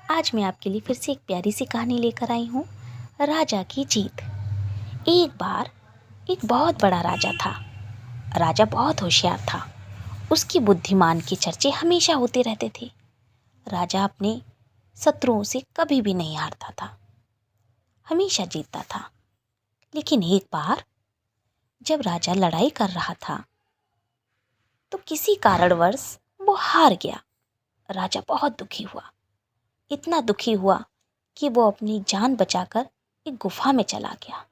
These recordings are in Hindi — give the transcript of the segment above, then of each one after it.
आज मैं आपके लिए फिर से एक प्यारी सी कहानी लेकर आई हूँ, राजा की जीत। एक बार एक बहुत बड़ा राजा था। राजा बहुत होशियार था। उसकी बुद्धिमान के चर्चे हमेशा होते रहते थे। राजा अपने शत्रुओं से कभी भी नहीं हारता था, हमेशा जीतता था। लेकिन एक बार जब राजा लड़ाई कर रहा था तो किसी कारणवश वो हार गया। राजा बहुत दुखी हुआ, इतना दुखी हुआ कि वो अपनी जान बचाकर एक गुफा में चला गया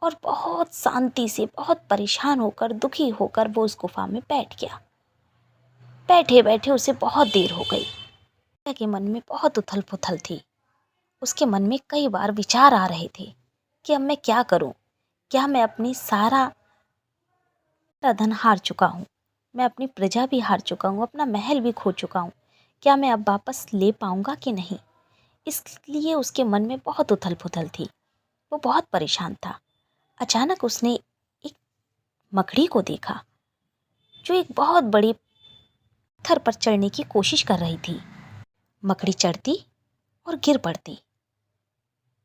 और बहुत शांति से, बहुत परेशान होकर, दुखी होकर वो उस गुफा में बैठ गया। बैठे बैठे उसे बहुत देर हो गई। राजा के मन में बहुत उथल पुथल थी। उसके मन में कई बार विचार आ रहे थे कि अब मैं क्या करूं। क्या मैं अपनी सारा धन हार चुका हूं, मैं अपनी प्रजा भी हार चुका हूं, अपना महल भी खो चुका हूं। क्या मैं अब वापस ले पाऊंगा कि नहीं। इसलिए उसके मन में बहुत उथल पुथल थी। वो बहुत परेशान था। अचानक उसने एक मकड़ी को देखा जो एक बहुत बड़े पत्थर पर चढ़ने की कोशिश कर रही थी। मकड़ी चढ़ती और गिर पड़ती।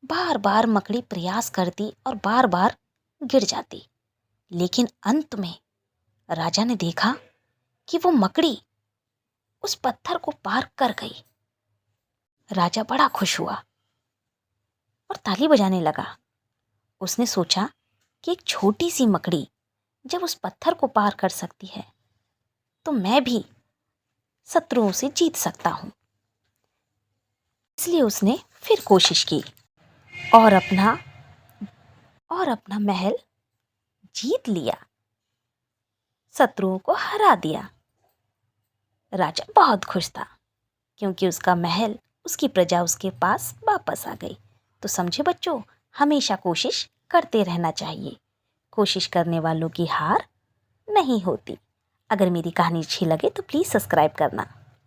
बार बार मकड़ी प्रयास करती और बार बार गिर जाती। लेकिन अंत में राजा ने देखा कि वो मकड़ी उस पत्थर को पार कर गई। राजा बड़ा खुश हुआ और ताली बजाने लगा। उसने सोचा कि एक छोटी सी मकड़ी जब उस पत्थर को पार कर सकती है तो मैं भी शत्रुओं से जीत सकता हूं। इसलिए उसने फिर कोशिश की और अपना महल जीत लिया, शत्रुओं को हरा दिया। राजा बहुत खुश था क्योंकि उसका महल, उसकी प्रजा उसके पास वापस आ गई। तो समझे बच्चों, हमेशा कोशिश करते रहना चाहिए। कोशिश करने वालों की हार नहीं होती। अगर मेरी कहानी अच्छी लगे तो प्लीज़ सब्सक्राइब करना।